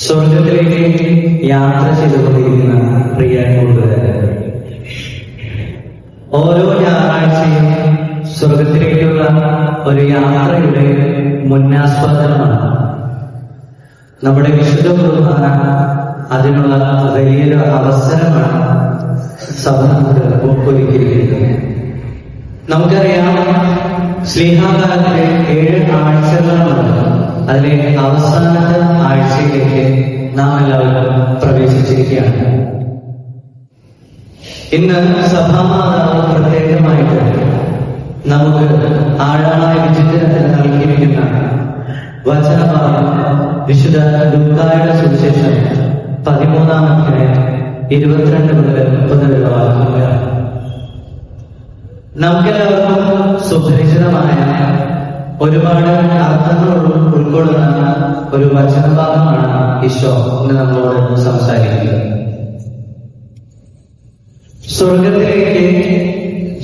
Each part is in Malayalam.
സ്വർഗത്തിലേക്ക് യാത്ര ചെയ്തുകൊണ്ടിരിക്കുന്ന പ്രിയ കൂട്ടുകാരെ, ഓരോ ഞായറാഴ്ചയും സ്വർഗത്തിലേക്കുള്ള ഒരു യാത്രയുടെ മുന്നാസ്വാദനമാണ്. നമ്മുടെ വിശുദ്ധ കുർബാന അതിനുള്ള വലിയൊരു അവസരമാണ് സഭ നമുക്ക് ഒരുക്കിയിരിക്കുന്നത്. നമുക്കറിയാം, ശ്ലീഹാകാലത്തിലെ 7 ആഴ്ചകളാണ്. അതിലെ അവസാനത്തെ ആഴ്ചയിലേക്ക് നാം എല്ലാവരും പ്രവേശിച്ചിരിക്കുകയാണ്. ഇന്ന് സഭാമാതാവ് പ്രത്യേകമായിട്ട് നമുക്ക് ആഴമായ വിചിന്തനത്തിന് നൽകിയിരിക്കുന്ന വചനഭാഗം വിശുദ്ധ ലൂക്കായുടെ സുവിശേഷം 13-ാം അധ്യായം 22 മുതൽ 30 വരെ വായിക്കുകയാണ്. നമുക്കെല്ലാവർക്കും സുപരിചിതമായ ഒരുപാട് അർത്ഥങ്ങൾ ഉൾക്കൊള്ളുന്ന ഒരു വചനഭാഗമാണ് ഈശോ ഇന്ന് നമ്മളോട് സംസാരിക്കുന്നത്.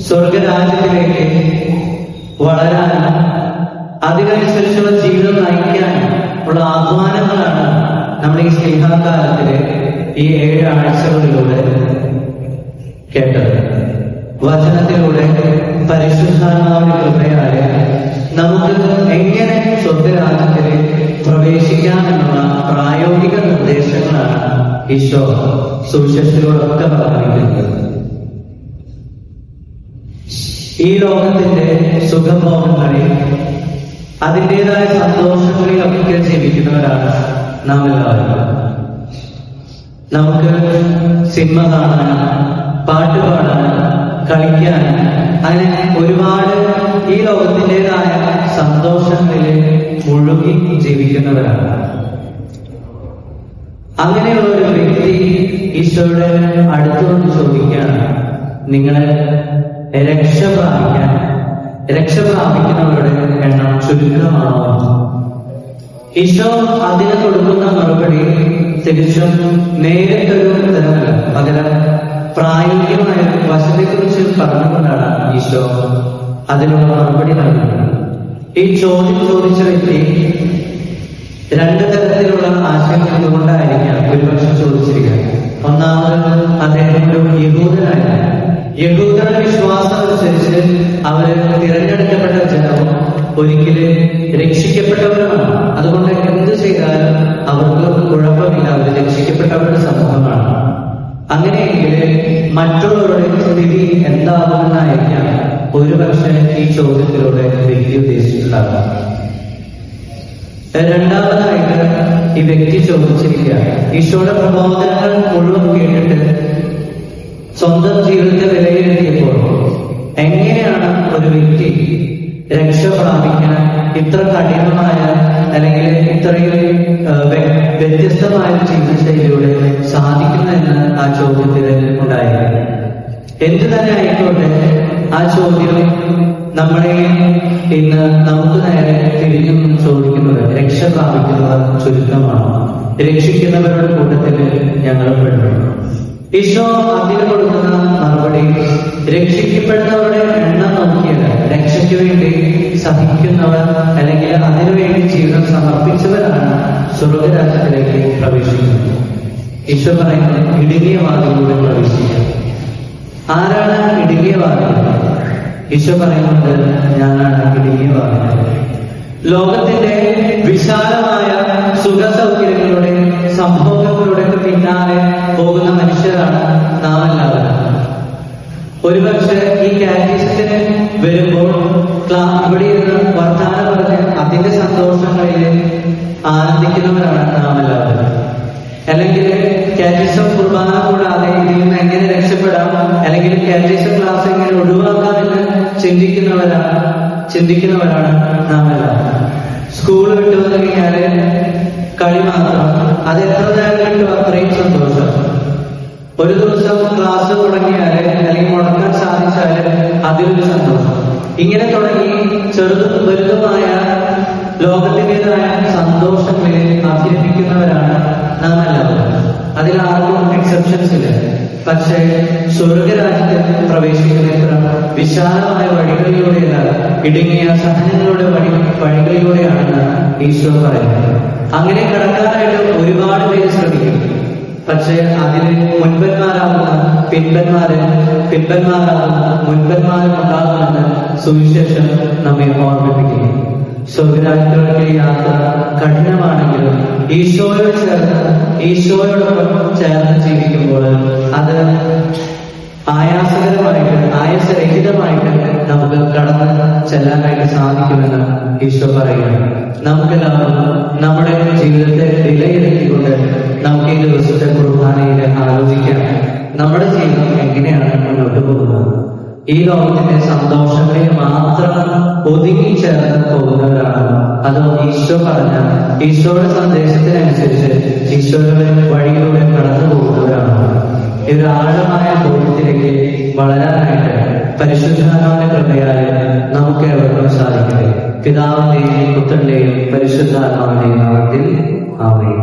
സ്വർഗരാജ്യത്തിലേക്ക് വളരാൻ, അതിനനുസരിച്ചുള്ള ജീവിതം നയിക്കാൻ ഉള്ള ആഹ്വാനങ്ങളാണ് നമ്മുടെ ഈ സ്നേഹകാലത്തിലെ ഈ 7 ആഴ്ചകളിലൂടെ കേട്ടത്. വചനത്തിലൂടെ പരിശുദ്ധാത്മാവിന്റെ കൃപയാലെ നമുക്ക് എങ്ങനെ സ്വർഗരാജ്യത്തിൽ പ്രവേശിക്കാമെന്നുള്ള പ്രായോഗിക നിർദ്ദേശങ്ങളാണ് ഈശോ സുവിശേഷത്തിലൂടെയൊക്കെ പറഞ്ഞിരിക്കുന്നത്. ഈ ലോകത്തിന്റെ സുഖഭോഗങ്ങളിൽ, അതിൻ്റെതായ സന്തോഷങ്ങളിലൊക്കെ ജീവിക്കുന്നവരാണ് നാം എല്ലാവരും. നമുക്ക് സിനിമ കാണാൻ, പാട്ട് പാടാൻ, കളിക്കാൻ, അങ്ങനെ ഒരുപാട് ഈ ലോകത്തിൻ്റെതായ സന്തോഷങ്ങളിൽ മുഴുകി ജീവിക്കുന്നവരാണ്. അങ്ങനെയുള്ള ഒരു വ്യക്തി ഈശോയുടെ അടുത്ത് വന്ന് ചോദിക്കുകയാണ്, നിങ്ങളെ രക്ഷ പ്രാപിക്കുന്നവരുടെ എണ്ണം ചുരുക്കമാണോ? ഈശോ അതിന് കൊടുക്കുന്ന മറുപടി തിരിച്ചും നേരിട്ടൊരു ഉത്തരമല്ല, പകരം പ്രായോഗികമായ വശത്തെക്കുറിച്ച് പറഞ്ഞുകൊണ്ടാണ് ഈശോ അതിനുള്ള മറുപടി നൽകുന്നത്. ഈ ചോദ്യം ചോദിച്ച വ്യക്തി 2 തരത്തിലുള്ള ആശയം എന്തുകൊണ്ടായിരിക്കാം ഒരുപക്ഷെ ചോദിച്ചിരിക്കുക. ഒന്നാമത്, അദ്ദേഹം ഒരു യഹൂദനായിരുന്നു. യഹൂദരുടെ വിശ്വാസം അനുസരിച്ച് അവര് തിരഞ്ഞെടുക്കപ്പെട്ട ജനവും ഒരിക്കലും രക്ഷിക്കപ്പെട്ടവരുമാണ്. അതുകൊണ്ട് എന്ത് ചെയ്താലും അവർക്ക് കുഴപ്പമില്ല, അവർ രക്ഷിക്കപ്പെട്ടവരുടെ സമൂഹമാണ്. അങ്ങനെയെങ്കിൽ മറ്റുള്ളവരുടെ സ്ഥിതി എന്താകുമെന്നായിരിക്കാം ഒരുപക്ഷെ ഈ ചോദ്യത്തിലൂടെ വ്യക്തി ഉദ്ദേശിച്ചിട്ടുണ്ടാകും. രണ്ടാമതായിട്ട് ഈ വ്യക്തി ചോദിച്ചിരിക്കുക, ഈശോയുടെ പ്രബോധനങ്ങൾ മുഴുവൻ കേട്ടിട്ട് സ്വന്തം ജീവിതത്തെ വിലയിരുത്തിയപ്പോൾ എങ്ങനെയാണ് ഒരു വ്യക്തി രക്ഷ പ്രാപിക്കാൻ ഇത്ര കഠിനമായ അല്ലെങ്കിൽ ഇത്രയും വ്യത്യസ്തമായ ജീവിതശൈലിയുടെ സാധിക്കുന്നതെന്ന് ആ ചോദ്യത്തിൽ ഉണ്ടായിരുന്നു. എന്തു തന്നെ ആയിക്കോട്ടെ, ആ ചോദ്യം നമ്മളെ ഇന്ന് നമുക്ക് നേരെ തിരിഞ്ഞു ചോദിക്കുന്നത്, രക്ഷ പ്രാപിക്കുന്നവർ ചുരുക്കമാണ്, രക്ഷിക്കുന്നവരുടെ കൂട്ടത്തിൽ ഞങ്ങൾ പെടുന്നു. ഈശോ അതിന് കൊടുക്കുന്ന മറുപടി, രക്ഷിക്കപ്പെടുന്നവരുടെ എണ്ണം നോക്കിയത്, രക്ഷയ്ക്ക് വേണ്ടി സഹിക്കുന്നവർ അല്ലെങ്കിൽ അതിനുവേണ്ടി ജീവിതം സമർപ്പിച്ചവരാണ് സ്വർഗരാജ്യത്തിലേക്ക് പ്രവേശിക്കുന്നത്. ഈശോ പറയുന്നത് ഇടുങ്ങിയ വാതിലൂടെ പ്രവേശിക്കുക. ആരാണ് ഇടുങ്ങിയ വാതിൽ? ഈശോ പറയുന്നത്, ഞാനാണ് ഇടുങ്ങിയ വാതിൽ. ലോകത്തിന്റെ വിശാലമായ സുഖ സൗകര്യങ്ങളുടെ സംഭോഗങ്ങളുടെ പിന്നാലെ പോകുന്ന മനുഷ്യരാണ് നാം എല്ലാവരും. ഒരുപക്ഷെ ഈ കാറ്റീസത്തിന് വരുമ്പോൾ ഇവിടെ ഇരുന്ന് വർത്താനം പറഞ്ഞ് അതിന്റെ സന്തോഷങ്ങളിൽ ആനന്ദിക്കുന്നവരാണ് നാം എല്ലാവരും. അല്ലെങ്കിൽ കാറ്റീസം കുർബാന കൂടാതെ ഇതിൽ നിന്ന് എങ്ങനെ രക്ഷപ്പെടാം, അല്ലെങ്കിൽ കാറ്റീസം ക്ലാസ് എങ്ങനെ ഒഴിവാക്കാമെന്ന് ചിന്തിക്കുന്നവരാണ് നാം എല്ലാവരും. സ്കൂൾ വിട്ടു വന്നു കഴിഞ്ഞാല് കളി മാത്രം, അത് എത്ര നേരം കിട്ടും അത്രയും സന്തോഷം. ഒരു ദിവസം ക്ലാസ് തുടങ്ങിയാല് അല്ലെങ്കിൽ മുടക്കാൻ സാധിച്ചാല് അതിലൊരു സന്തോഷം. ഇങ്ങനെ തുടങ്ങി ചെറുതും വലുതുമായ ലോകത്തിൻ്റെതായ സന്തോഷങ്ങളിൽ അഭിനയിക്കുന്നവരാണ് നാം എല്ലാവരും. അതിലാർക്കും എക്സെപ്ഷൻസ് ഇല്ല. പക്ഷേ സ്വർഗരാജ്യത്തിൽ പ്രവേശിക്കുന്ന വിശാലമായ വഴികളിലൂടെയല്ല, ഇടുങ്ങിയ സഹനങ്ങളുടെ വഴി വഴികളിലൂടെയാണെന്ന് ഈശോ പറയുന്നത്. അങ്ങനെ കടക്കാനായിട്ട് ഒരുപാട് പേര് ശ്രമിക്കും. പക്ഷെ അതിന് മുൻപന്മാരാകുന്ന പിൻപന്മാരാകുന്ന മുൻപന്മാരും ഉണ്ടാകുമെന്ന് സുവിശേഷം നമ്മെ ഓർമ്മിപ്പിക്കുന്നു. സ്വർഗരാജ്യത്തിലേക്ക് യാത്ര കഠിനമാണെങ്കിലും ഈശോയോടൊപ്പം ചേർന്ന് ജീവിക്കുമ്പോൾ അത് ആയാസരഹിതമായിട്ട് നമുക്ക് കടന്ന് ചെല്ലാനായിട്ട് സാധിക്കുമെന്ന് ഈശോ പറയുന്നു. നമുക്കെല്ലാവർക്കും നമ്മുടെ ജീവിതത്തെ വിലയിരുത്തിക്കൊണ്ട് നമുക്ക് ഈ ദിവസത്തെ കുർബാനയിൽ ആലോചിക്കാം. നമ്മുടെ ജീവിതം എങ്ങനെയാണ് മുന്നോട്ട് പോകുന്നത്? ഈ ലോകത്തിന്റെ സന്തോഷങ്ങളിൽ മാത്രം ഒതുങ്ങിച്ചേർന്ന് പോകുന്നവരാണ്, അതോ ഈശോ പറഞ്ഞ ഈശോയുടെ സന്ദേശത്തിനനുസരിച്ച് ഈശോയുടെ വഴിയിലൂടെ കടന്നു പോകുന്നവരാണ്? ഈ ഒരു ആഴമായ ബോധ്യത്തിലേക്ക് വളരാനായിട്ട് പരിശുദ്ധാത്മാവിന്റെ കൃപയാൽ നമുക്ക് ഏവർക്കും സാധിക്കട്ടെ. പിതാവിന്റെയും പുത്രന്റെയും പരിശുദ്ധാത്മാവിന്റെയും നാമത്തിൽ ആമേൻ.